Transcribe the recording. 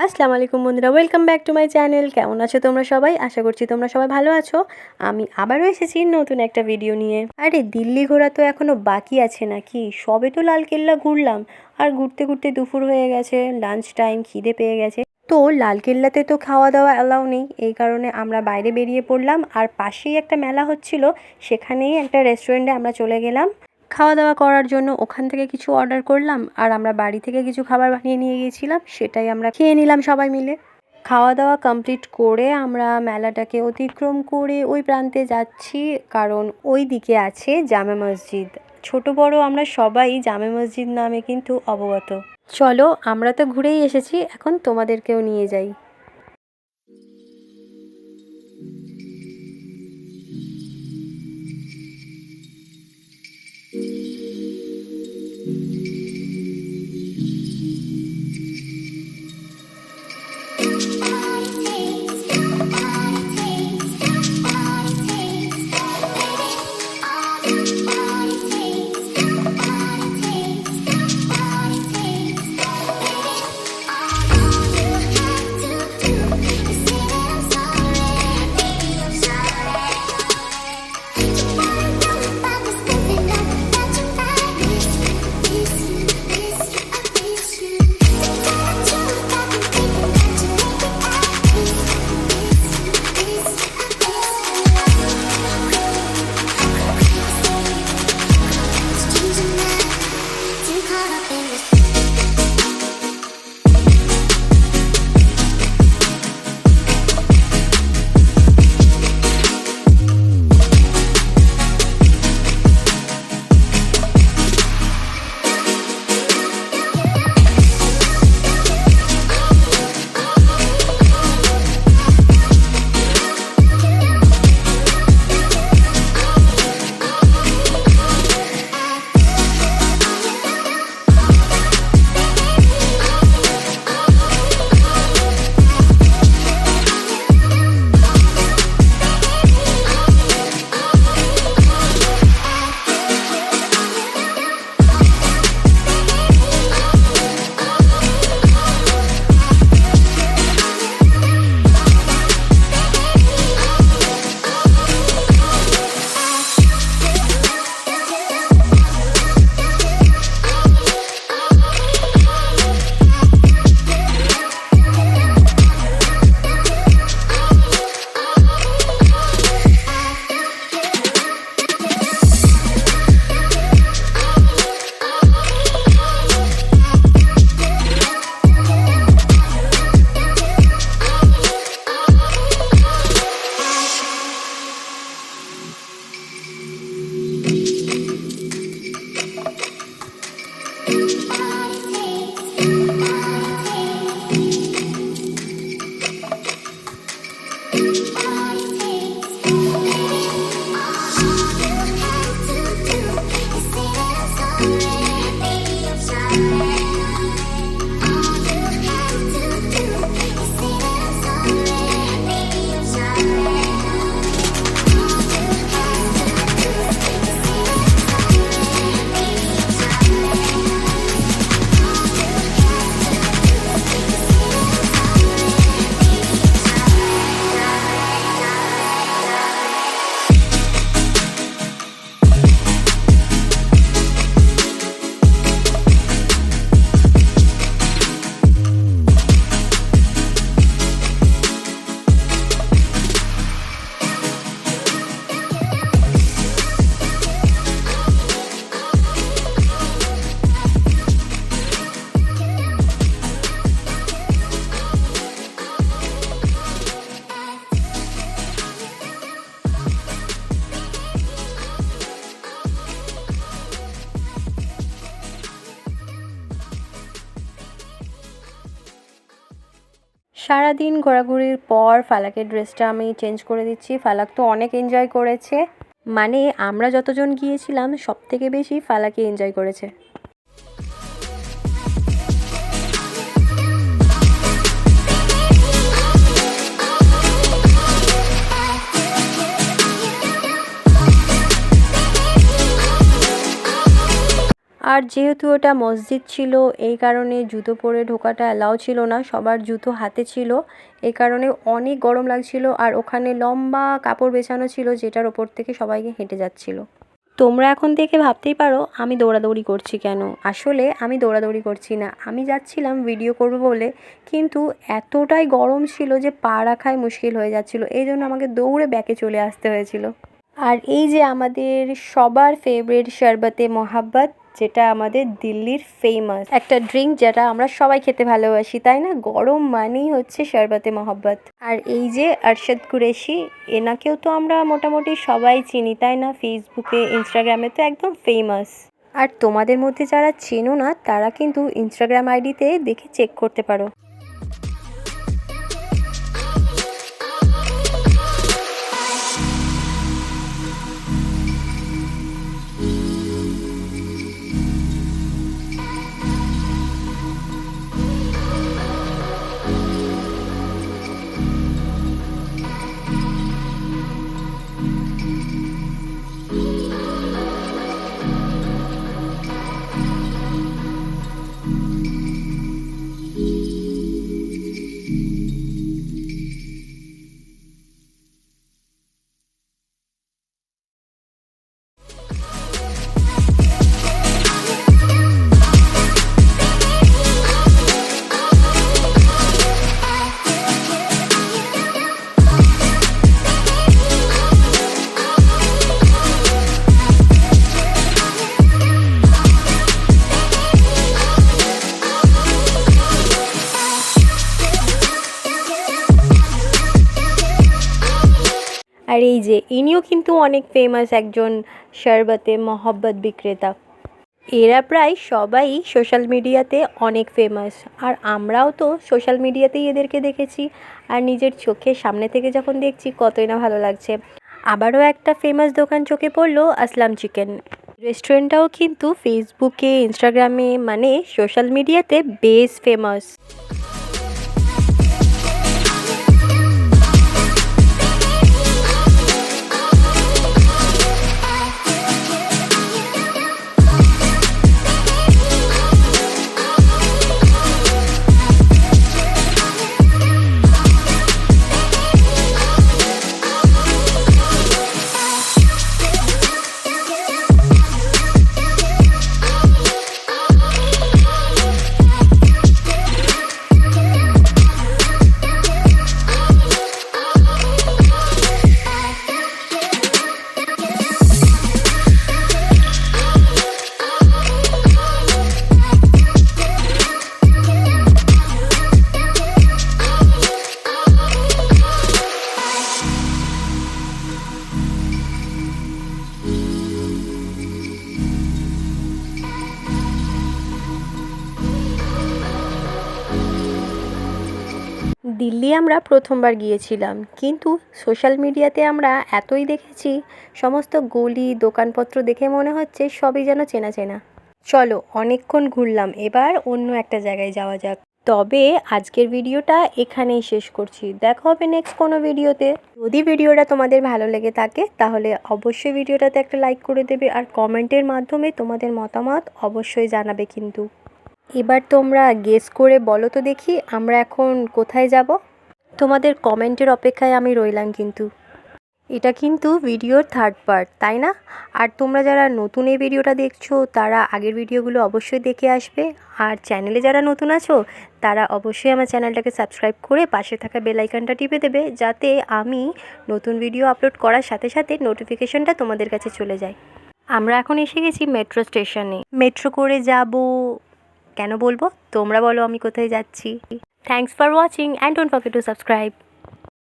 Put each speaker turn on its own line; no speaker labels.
আসসালামু আলাইকুম বন্ধুরা, welcome back to my channel. কেমন আছো তোমরা সবাই? আশা করছি তোমরা সবাই ভালো আছো। আমি আবারও এসেছি নতুন একটা ভিডিও নিয়ে। আরে দিল্লি ঘোরা তো এখনও বাকি আছে নাকি? সবে তো লালকেল্লা ঘুরলাম, আর ঘুরতে ঘুরতে দুপুর হয়ে গেছে, লাঞ্চ টাইম, খিদে পেয়ে গেছে। তো লালকেল্লাতে তো খাওয়া দাওয়া অ্যালাউ নেই, এই কারণে আমরা বাইরে বেরিয়ে পড়লাম। আর পাশেই একটা মেলা হচ্ছিল, সেখানেই একটা রেস্টুরেন্টে আমরা চলে গেলাম খাওয়া দাওয়া করার জন্য। ওখান থেকে কিছু অর্ডার করলাম, আর আমরা বাড়ি থেকে কিছু খাবার বানিয়ে নিয়ে গিয়েছিলাম, সেটাই আমরা খেয়ে নিলাম সবাই মিলে। খাওয়া দাওয়া কমপ্লিট করে আমরা মেলাটাকে অতিক্রম করে ওই প্রান্তে যাচ্ছি, কারণ ওই দিকে আছে জামে মসজিদ। ছোট বড় আমরা সবাই জামে মসজিদ নামে কিন্তু অবগত। চলো, আমরা তো ঘুরেই এসেছি, এখন তোমাদেরকেও নিয়ে যাই। সারাদিন ঘোরাঘুরির পর ফালাকের ড্রেসটা আমি চেঞ্জ করে দিচ্ছি। ফালাক তো অনেক এনজয় করেছে, মানে আমরা যতজন গিয়েছিলাম সব থেকে বেশি ফালাকে এনজয় করেছে। আর যেহেতু ওটা মসজিদ ছিল এই কারণে জুতো পরে ঢোকাটা অ্যালাউ ছিল না, সবার জুতো হাতে ছিল। এই কারণে অনেক গরম লাগছিল আর ওখানে লম্বা কাপড় বেছানো ছিল যেটার ওপর থেকে সবাইকে হেঁটে যাচ্ছিল। তোমরা এখন দেখে ভাবতেই পারো আমি দৌড়াদৌড়ি করছি কেন। আসলে আমি দৌড়াদৌড়ি করছি না, আমি যাচ্ছিলাম ভিডিও করব বলে, কিন্তু এতটাই গরম ছিল যে পা রাখাই মুশকিল হয়ে যাচ্ছিল, এই জন্য আমাকে দৌড়ে ব্যাকে চলে আসতে হয়েছিল। আর এই যে আমাদের সবার ফেভারিট শরবতে মোহাব্বত, যেটা আমাদের দিল্লির ফেমাস একটা ড্রিঙ্ক, যেটা আমরা সবাই খেতে ভালোবাসি তাই না। গরম মানেই হচ্ছে শরবতে মোহাব্বত। আর এই যে আরশাদ কুরেশি, এনাকেও তো আমরা মোটামুটি সবাই চিনি তাই না, ফেসবুকে ইনস্টাগ্রামে তো একদম ফেমাস। আর তোমাদের মধ্যে যারা চেনো না তারা কিন্তু ইনস্টাগ্রাম আইডিতে দেখে চেক করতে পারো। আর এই যে ইনিও কিন্তু অনেক ফেমাস একজন শরবতে মোহাব্বত বিক্রেতা। এরা প্রায় সবাই সোশ্যাল মিডিয়াতে অনেক ফেমাস, আর আমরাও তো সোশ্যাল মিডিয়াতেই এদেরকে দেখেছি, আর নিজের চোখের সামনে থেকে যখন দেখছি কতই না ভালো লাগছে। আবারও একটা ফেমাস দোকান চোখে পড়লো, আসলাম চিকেন রেস্টুরেন্টটাও কিন্তু ফেসবুকে ইনস্টাগ্রামে মানে সোশ্যাল মিডিয়াতে বেশ ফেমাস। দিল্লি আমরা প্রথমবার গিয়েছিলাম, কিন্তু সোশ্যাল মিডিয়াতে আমরা এতই দেখেছি, সমস্ত গলি দোকানপত্র দেখে মনে হচ্ছে সবই যেন চেনা চেনা। চলো অনেকক্ষণ ঘুরলাম, এবার অন্য একটা জায়গায় যাওয়া যাক। তবে আজকের ভিডিওটা এখানেই শেষ করছি, দেখা হবে নেক্সট কোনো ভিডিওতে। যদি ভিডিওটা তোমাদের ভালো লেগে থাকে তাহলে অবশ্যই ভিডিওটাতে একটা লাইক করে দেবে, আর কমেন্টের মাধ্যমে তোমাদের মতামত অবশ্যই জানাবে। কিন্তু এবার তোমরা গেস করে বলো তো দেখি আমরা এখন কোথায় যাব। তোমাদের কমেন্টের অপেক্ষায় আমি রইলাম। কিন্তু এটা কিন্তু ভিডিওর থার্ড পার্ট তাই না। আর তোমরা যারা নতুন এই ভিডিওটা দেখছো তারা আগের ভিডিওগুলো অবশ্যই দেখে আসবে, আর চ্যানেলে যারা নতুন আছো তারা অবশ্যই আমার চ্যানেলটাকে সাবস্ক্রাইব করে পাশে থাকা বেল আইকনটা টিপে দেবে, যাতে আমি নতুন ভিডিও আপলোড করার সাথে সাথে নোটিফিকেশনটা তোমাদের কাছে চলে যায়। আমরা এখন এসে গেছি মেট্রো স্টেশনে, মেট্রো করে যাব। কেন বলবো, তোমরা বলো আমি কোথায় যাচ্ছি। Thanks for watching and don't forget to subscribe.